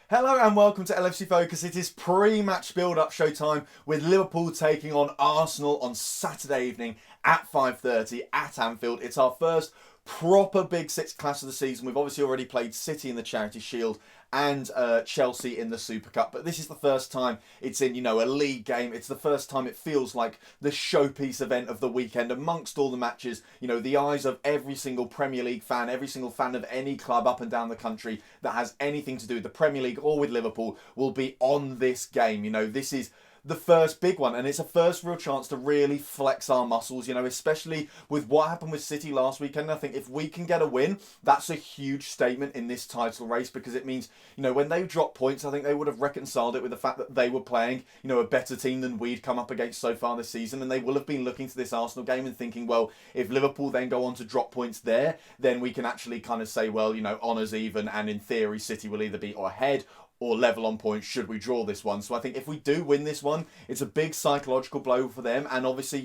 Hello and welcome to LFC Focus. It is pre-match build-up showtime with Liverpool taking on Arsenal on Saturday evening at 5:30 at Anfield. It's our first proper Big Six clash of the season. We've obviously already played City in the Charity Shield and Chelsea in the Super Cup, but this is the first time it's in, a league game. It's the first time it feels like the showpiece event of the weekend amongst all the matches. The eyes of every single Premier League fan, every single fan of any club up and down the country that has anything to do with the Premier League or with Liverpool will be on this game. This is the first big one, and it's a first real chance to really flex our muscles, especially with what happened with City last weekend. I think if we can get a win, that's a huge statement in this title race, because it means, when they drop points, I think they would have reconciled it with the fact that they were playing, a better team than we'd come up against so far this season, and they will have been looking to this Arsenal game and thinking, well, if Liverpool then go on to drop points there, then we can actually kind of say, well, honours even, and in theory, City will either be ahead or level on points should we draw this one. So I think if we do win this one, it's a big psychological blow for them. And obviously,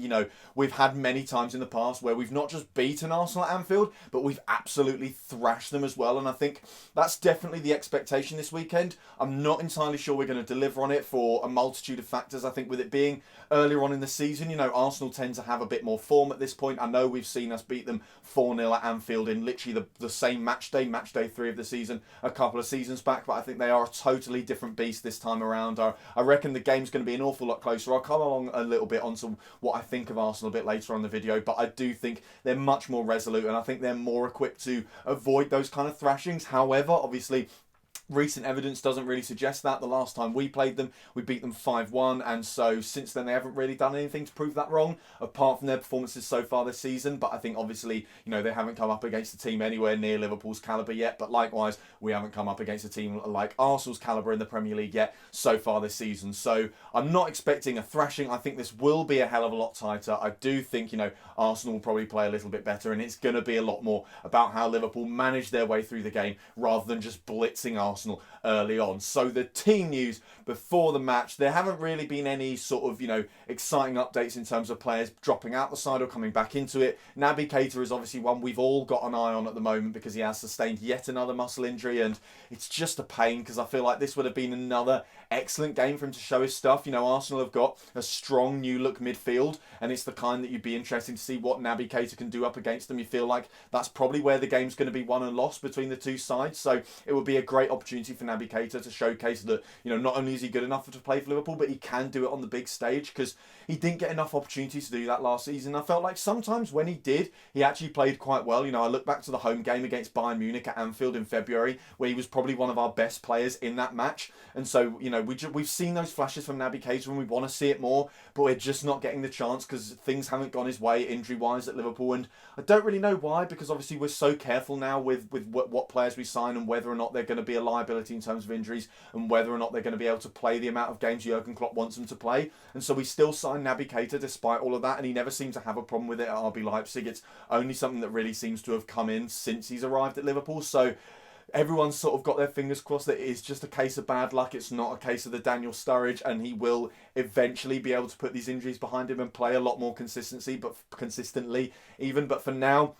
we've had many times in the past where we've not just beaten Arsenal at Anfield, but we've absolutely thrashed them as well. And I think that's definitely the expectation this weekend. I'm not entirely sure we're going to deliver on it for a multitude of factors. I think with it being earlier on in the season, Arsenal tend to have a bit more form at this point. I know we've seen us beat them 4-0 at Anfield in literally the same match day 3 of the season, a couple of seasons back, but I think they are a totally different beast this time around. I reckon the game's going to be an awful lot closer. I'll come along a little bit onto what I think of Arsenal a bit later on in the video, but I do think they're much more resolute, and I think they're more equipped to avoid those kind of thrashings. However, obviously, recent evidence doesn't really suggest that. The last time we played them, we beat them 5-1, and so since then they haven't really done anything to prove that wrong, apart from their performances so far this season. But I think obviously, they haven't come up against a team anywhere near Liverpool's calibre yet, but likewise, we haven't come up against a team like Arsenal's calibre in the Premier League yet so far this season. So I'm not expecting a thrashing. I think this will be a hell of a lot tighter. I do think, Arsenal will probably play a little bit better, and it's going to be a lot more about how Liverpool manage their way through the game rather than just blitzing Arsenal early on. So the team news before the match, there haven't really been any sort of, exciting updates in terms of players dropping out the side or coming back into it. Naby Keita is obviously one we've all got an eye on at the moment because he has sustained yet another muscle injury, and it's just a pain because I feel like this would have been another excellent game for him to show his stuff. Arsenal have got a strong new look midfield, and it's the kind that you'd be interested to see what Naby Keita can do up against them. You feel like that's probably where the game's going to be won and lost between the two sides, so it would be a great opportunity for Naby Keita to showcase that, not only is he good enough to play for Liverpool, but he can do it on the big stage, because he didn't get enough opportunities to do that last season. I felt like sometimes when he did, he actually played quite well. I look back to the home game against Bayern Munich at Anfield in February, where he was probably one of our best players in that match. And so, we've seen those flashes from Naby Keita, and we want to see it more, but we're just not getting the chance because things haven't gone his way injury-wise at Liverpool. And I don't really know why, because obviously we're so careful now with what players we sign and whether or not they're going to be a liability in terms of injuries, and whether or not they're going to be able to play the amount of games Jurgen Klopp wants them to play. And so we still sign Naby Keita despite all of that, and he never seems to have a problem with it at RB Leipzig. It's only something that really seems to have come in since he's arrived at Liverpool. So everyone's sort of got their fingers crossed that it is just a case of bad luck. It's not a case of the Daniel Sturridge, and he will eventually be able to put these injuries behind him and play a lot more consistently even. But for now,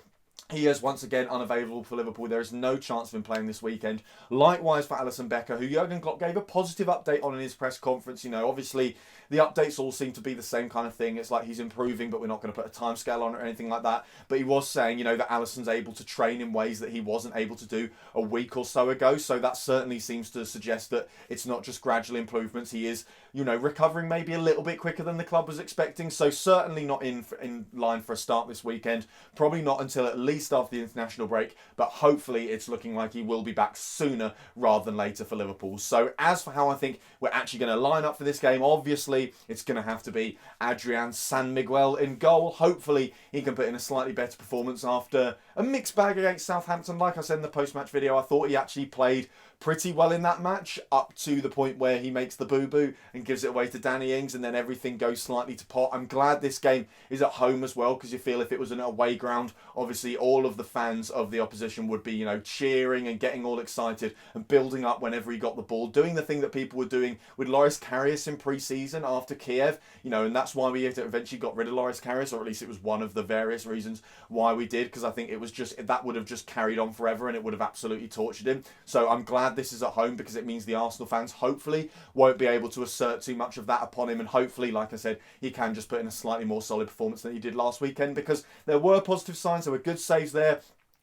he is once again unavailable for Liverpool. There is no chance of him playing this weekend. Likewise for Alisson Becker, who Jurgen Klopp gave a positive update on in his press conference. Obviously the updates all seem to be the same kind of thing. It's like he's improving, but we're not going to put a timescale on it or anything like that. But he was saying, that Alisson's able to train in ways that he wasn't able to do a week or so ago. So that certainly seems to suggest that it's not just gradual improvements. He is, recovering maybe a little bit quicker than the club was expecting. So certainly not in line for a start this weekend. Probably not until at least after the international break, but hopefully it's looking like he will be back sooner rather than later for Liverpool. So as for how I think we're actually going to line up for this game, obviously it's going to have to be Adrian San Miguel in goal. Hopefully he can put in a slightly better performance after a mixed bag against Southampton. Like I said in the post-match video, I thought he actually played pretty well in that match, up to the point where he makes the boo-boo and gives it away to Danny Ings, and then everything goes slightly to pot. I'm glad this game is at home as well, because you feel if it was an away ground, obviously all of the fans of the opposition would be, cheering and getting all excited and building up whenever he got the ball, doing the thing that people were doing with Loris Karius in pre-season after Kiev, and that's why we eventually got rid of Loris Karius, or at least it was one of the various reasons why we did, because I think it was just, that would have just carried on forever and it would have absolutely tortured him. So I'm glad glad this is at home because it means the Arsenal fans hopefully won't be able to assert too much of that upon him, and hopefully, like I said, he can just put in a slightly more solid performance than he did last weekend, because there were positive signs, there were good saves there.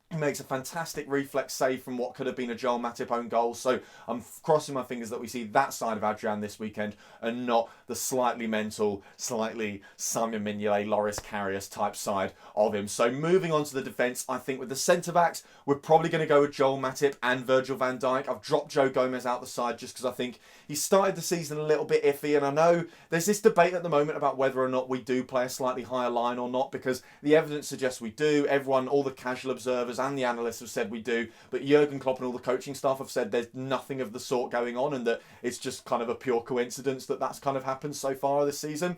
He makes a fantastic reflex save from what could have been a Joel Matip own goal. So I'm crossing my fingers that we see that side of Adrian this weekend and not the slightly mental, slightly Simon Mignolet, Loris Karius type side of him. So moving on to the defence, I think with the centre-backs, we're probably going to go with Joel Matip and Virgil van Dijk. I've dropped Joe Gomez out the side just because I think he started the season a little bit iffy, and I know there's this debate at the moment about whether or not we do play a slightly higher line or not, because the evidence suggests we do. Everyone, all the casual observers and the analysts have said we do, but Jurgen Klopp and all the coaching staff have said there's nothing of the sort going on, and that it's just kind of a pure coincidence that that's kind of happened so far this season.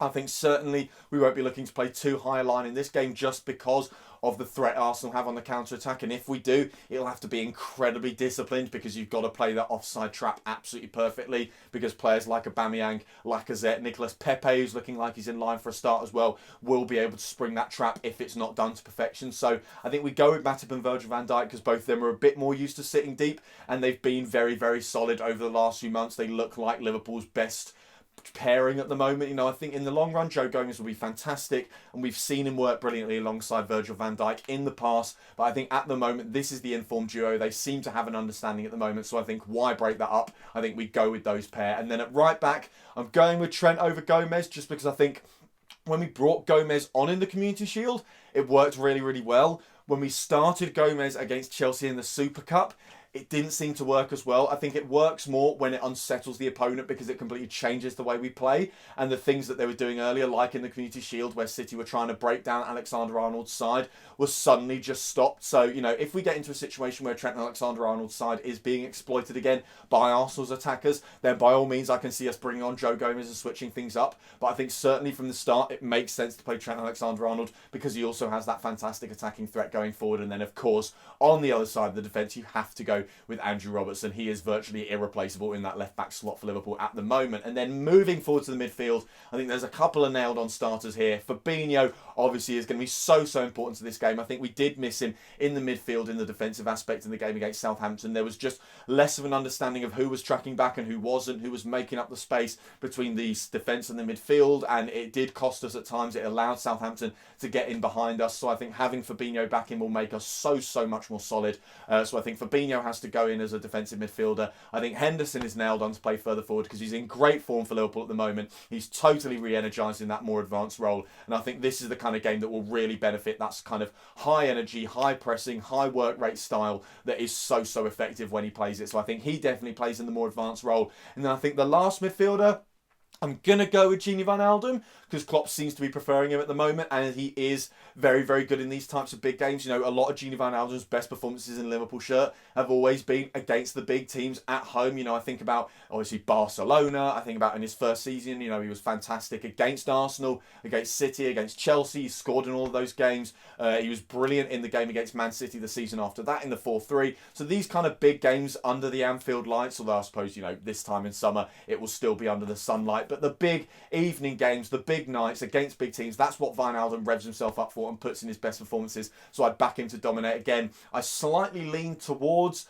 I think certainly we won't be looking to play too high a line in this game just because of the threat Arsenal have on the counter-attack, and if we do, it'll have to be incredibly disciplined, because you've got to play that offside trap absolutely perfectly, because players like Aubameyang, Lacazette, Nicolas Pepe, who's looking like he's in line for a start as well, will be able to spring that trap if it's not done to perfection. So I think we go with Matip and Virgil van Dijk because both of them are a bit more used to sitting deep, and they've been very, very solid over the last few months. They look like Liverpool's best pairing at the moment. I think in the long run Joe Gomez will be fantastic, and we've seen him work brilliantly alongside Virgil van Dijk in the past, but I think at the moment this is the informed duo. They seem to have an understanding at the moment, so I think why break that up? I think we go with those pair. And then at right back, I'm going with Trent over Gomez, just because I think when we brought Gomez on in the Community Shield, it worked really, really well. When we started Gomez against Chelsea in the Super Cup, it didn't seem to work as well. I think it works more when it unsettles the opponent, because it completely changes the way we play. And the things that they were doing earlier, like in the Community Shield, where City were trying to break down Alexander-Arnold's side, was suddenly just stopped. So, if we get into a situation where Trent Alexander-Arnold's side is being exploited again by Arsenal's attackers, then by all means I can see us bringing on Joe Gomez and switching things up. But I think certainly from the start it makes sense to play Trent Alexander-Arnold, because he also has that fantastic attacking threat going forward. And then of course on the other side of the defence you have to go with Andrew Robertson. He is virtually irreplaceable in that left back slot for Liverpool at the moment. And then moving forward to the midfield, I think there's a couple of nailed on starters here. Fabinho obviously is going to be so important to this game. I think we did miss him in the midfield in the defensive aspect in the game against Southampton. There was just less of an understanding of who was tracking back and who wasn't, who was making up the space between the defence and the midfield, and it did cost us at times. It allowed Southampton to get in behind us, so I think having Fabinho back in will make us so much more solid. So I think Fabinho has to go in as a defensive midfielder. I think Henderson is nailed on to play further forward because he's in great form for Liverpool at the moment. He's totally re-energised in that more advanced role, and I think this is the kind of game that will really benefit that kind of high energy, high pressing, high work rate style that is so effective when he plays it. So I think he definitely plays in the more advanced role. And then I think the last midfielder, I'm going to go with Gini van Alden, because Klopp seems to be preferring him at the moment, and he is very good in these types of big games. A lot of Gini van Alden's best performances in Liverpool shirt have always been against the big teams at home. I think about obviously Barcelona. I think about in his first season, he was fantastic against Arsenal, against City, against Chelsea. He scored in all of those games. He was brilliant in the game against Man City the season after that in the 4-3. So these kind of big games under the Anfield lights, although I suppose, this time in summer it will still be under the sunlight, but the big evening games, the big nights against big teams, that's what Van Alden revs himself up for and puts in his best performances. So I'd back him to dominate again. I slightly lean towards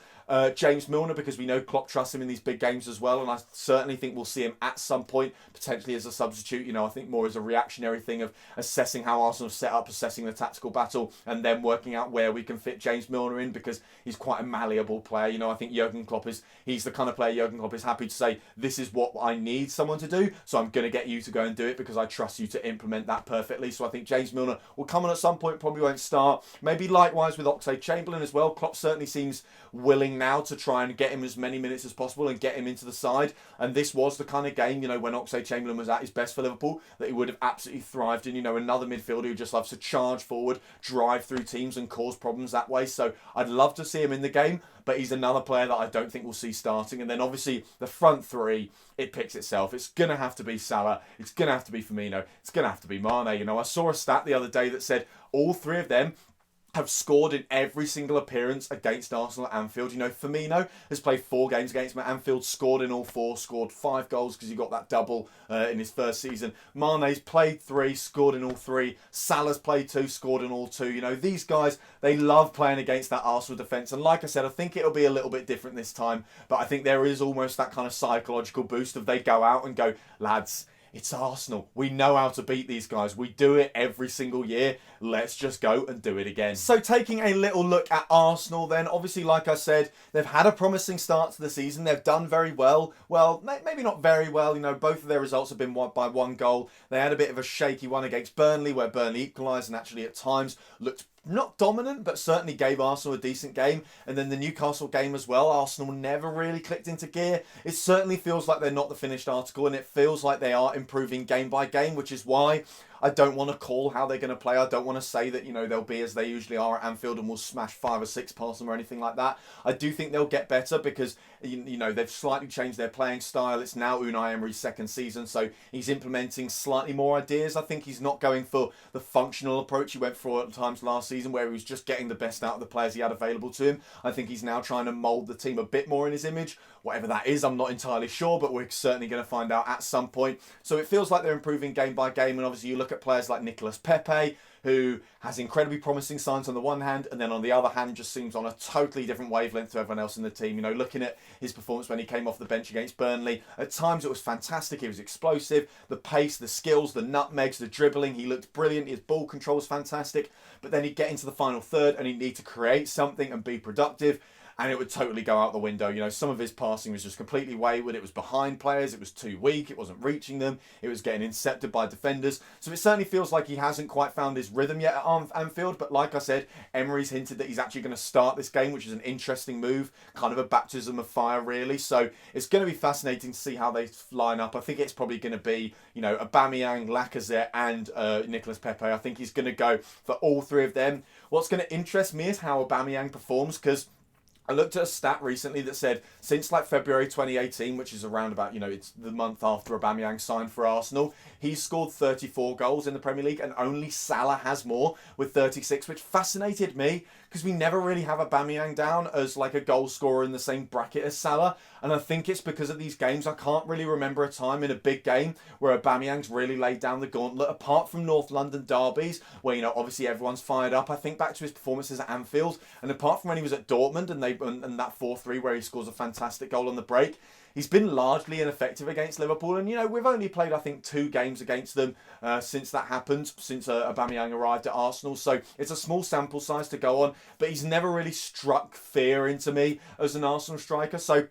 James Milner, because we know Klopp trusts him in these big games as well, and I certainly think we'll see him at some point potentially as a substitute. I think more as a reactionary thing of assessing how Arsenal set up, assessing the tactical battle, and then working out where we can fit James Milner in, because he's quite a malleable player. I think Jurgen Klopp he's the kind of player Jurgen Klopp is happy to say, this is what I need someone to do, so I'm going to get you to go and do it because I trust you to implement that perfectly. So I think James Milner will come on at some point, probably won't start. Maybe likewise with Oxlade-Chamberlain as well. Klopp certainly seems willing now to try and get him as many minutes as possible and get him into the side. And this was the kind of game, when Oxlade-Chamberlain was at his best for Liverpool, that he would have absolutely thrived in. Another midfielder who just loves to charge forward, drive through teams and cause problems that way. So I'd love to see him in the game, but he's another player that I don't think we'll see starting. And then obviously the front three, it picks itself. It's going to have to be Salah. It's going to have to be Firmino. It's going to have to be Mane. I saw a stat the other day that said all three of them have scored in every single appearance against Arsenal at Anfield. You know, Firmino has played 4 games against him at Anfield, scored in all 4, scored 5 goals because he got that double in his first season. Mane's played 3, scored in all 3. Salah's played 2, scored in all 2. You know, these guys, they love playing against that Arsenal defence. And like I said, I think it'll be a little bit different this time. But I think there is almost that kind of psychological boost of they go out and go, lads, it's Arsenal. We know how to beat these guys. We do it every single year. Let's just go and do it again. So taking a little look at Arsenal then, obviously, like I said, they've had a promising start to the season. They've done very well. Well, maybe not very well. You know, both of their results have been won by 1 goal. They had a bit of a shaky one against Burnley where Burnley equalised and actually at times looked not dominant, but certainly gave Arsenal a decent game. And then the Newcastle game as well, Arsenal never really clicked into gear. It certainly feels like they're not the finished article, and it feels like they are improving game by game, which is why I don't want to call how they're going to play. I don't want to say that, you know, they'll be as they usually are at Anfield and we'll smash 5 or 6 past them or anything like that. I do think they'll get better because, you know, they've slightly changed their playing style. It's now Unai Emery's 2nd season, so he's implementing slightly more ideas. I think he's not going for the functional approach he went for at times last season where he was just getting the best out of the players he had available to him. I think he's now trying to mould the team a bit more in his image. Whatever that is, I'm not entirely sure, but we're certainly going to find out at some point. So it feels like they're improving game by game, and obviously you look at players like Nicolas Pepe, who has incredibly promising signs on the one hand, and then on the other hand just seems on a totally different wavelength to everyone else in the team. You know, looking at his performance when he came off the bench against Burnley, at times it was fantastic. He was explosive, the pace, the skills, the nutmegs, the dribbling, he looked brilliant, his ball control was fantastic, but then he'd get into the final third and he'd need to create something and be productive, and it would totally go out the window. You know, some of his passing was just completely wayward. It was behind players. It was too weak. It wasn't reaching them. It was getting intercepted by defenders. So it certainly feels like he hasn't quite found his rhythm yet at Anfield. But like I said, Emery's hinted that he's actually going to start this game, which is an interesting move, kind of a baptism of fire, really. So it's going to be fascinating to see how they line up. I think it's probably going to be, you know, Aubameyang, Lacazette, and Nicolas Pepe. I think he's going to go for all 3 of them. What's going to interest me is how Aubameyang performs, because I looked at a stat recently that said since like February 2018, which is around about, you know, it's the month after Aubameyang signed for Arsenal, he's scored 34 goals in the Premier League, and only Salah has more with 36, which fascinated me because we never really have Aubameyang down as like a goal scorer in the same bracket as Salah. And I think it's because of these games. I can't really remember a time in a big game where Aubameyang's really laid down the gauntlet, apart from North London derbies, where, you know, obviously everyone's fired up. I think back to his performances at Anfield, and apart from when he was at Dortmund and that 4-3 where he scores a fantastic goal on the break, he's been largely ineffective against Liverpool. And, you know, we've only played, I think, 2 games against them since that happened, since Aubameyang arrived at Arsenal. So it's a small sample size to go on, but he's never really struck fear into me as an Arsenal striker. So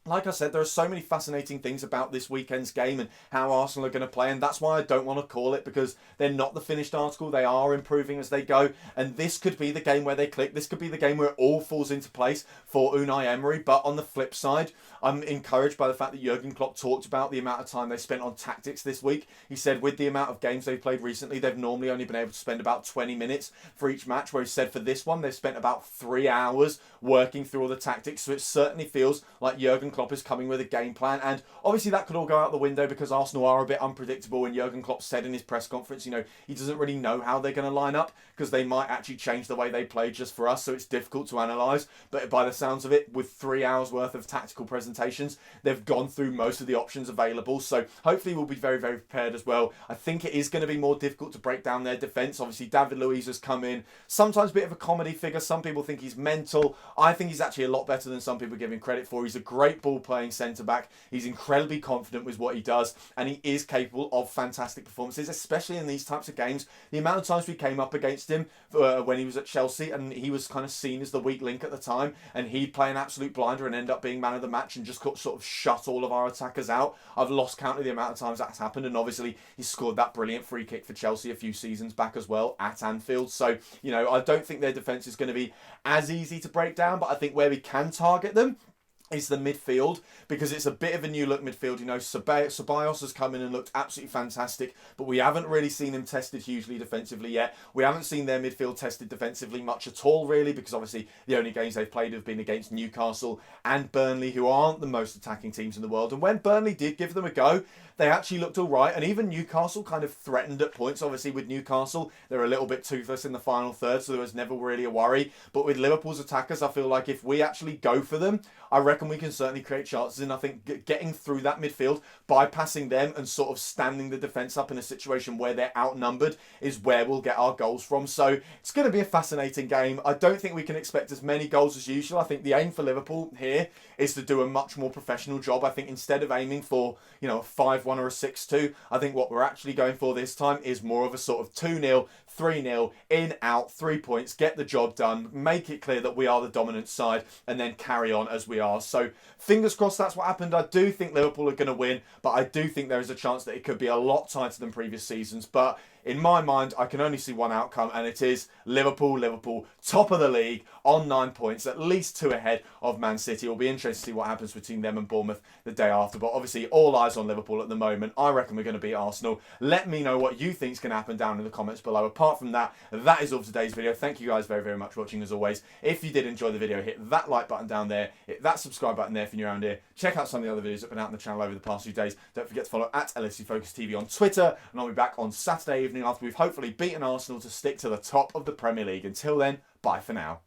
like I said, there are so many fascinating things about this weekend's game and how Arsenal are going to play, and that's why I don't want to call it, because they're not the finished article. They are improving as they go, and this could be the game where they click. This could be the game where it all falls into place for Unai Emery. But on the flip side, I'm encouraged by the fact that Jurgen Klopp talked about the amount of time they spent on tactics this week. He said with the amount of games they've played recently, they've normally only been able to spend about 20 minutes for each match, where he said for this one, they've spent about 3 hours working through all the tactics. So it certainly feels like Jurgen Klopp is coming with a game plan, and obviously that could all go out the window because Arsenal are a bit unpredictable, and Jurgen Klopp said in his press conference, you know, he doesn't really know how they're going to line up because they might actually change the way they play just for us, so it's difficult to analyse. But by the sounds of it, with 3 hours worth of tactical presentations, they've gone through most of the options available, so hopefully we'll be very, very prepared as well. I think it is going to be more difficult to break down their defence. Obviously David Luiz has come in, sometimes a bit of a comedy figure. Some people think he's mental. I think he's actually a lot better than some people give him credit for. He's a great ball playing centre-back. He's incredibly confident with what he does, and he is capable of fantastic performances, especially in these types of games. The amount of times we came up against him when he was at Chelsea, and he was kind of seen as the weak link at the time, and he'd play an absolute blinder and end up being man of the match and just sort of shut all of our attackers out. I've lost count of the amount of times that's happened, and obviously he scored that brilliant free kick for Chelsea a few seasons back as well at Anfield. So, you know, I don't think their defence is going to be as easy to break down, but I think where we can target them is the midfield, because it's a bit of a new look midfield. You know, Ceballos has come in and looked absolutely fantastic, but we haven't really seen him tested hugely defensively yet. We haven't seen their midfield tested defensively much at all, really, because obviously the only games they've played have been against Newcastle and Burnley, who aren't the most attacking teams in the world. And when Burnley did give them a go, they actually looked all right, and even Newcastle kind of threatened at points. Obviously, with Newcastle, they're a little bit toothless in the final third, so there was never really a worry. But with Liverpool's attackers, I feel like if we actually go for them, I reckon we can certainly create chances. And I think getting through that midfield, bypassing them and sort of standing the defence up in a situation where they're outnumbered is where we'll get our goals from. So it's going to be a fascinating game. I don't think we can expect as many goals as usual. I think the aim for Liverpool here is to do a much more professional job. I think instead of aiming for, you know, a 5-1 or a 6-2, I think what we're actually going for this time is more of a sort of 2-0, 3-0, in, out, 3 points, get the job done, make it clear that we are the dominant side, and then carry on as we are. So fingers crossed that's what happened. I do think Liverpool are going to win, but I do think there is a chance that it could be a lot tighter than previous seasons. But in my mind, I can only see one outcome, and it is Liverpool, top of the league on 9 points, at least 2 ahead of Man City. It'll be interesting to see what happens between them and Bournemouth the day after. But obviously, all eyes on Liverpool at the moment. I reckon we're going to beat Arsenal. Let me know what you think is going to happen down in the comments below. Apart from that, that is all for today's video. Thank you guys very, very much for watching as always. If you did enjoy the video, hit that like button down there, hit that subscribe button there if you're around here. Check out some of the other videos that have been out on the channel over the past few days. Don't forget to follow at LFC Focus TV on Twitter, and I'll be back on Saturday evening after we've hopefully beaten Arsenal to stick to the top of the Premier League. Until then, bye for now.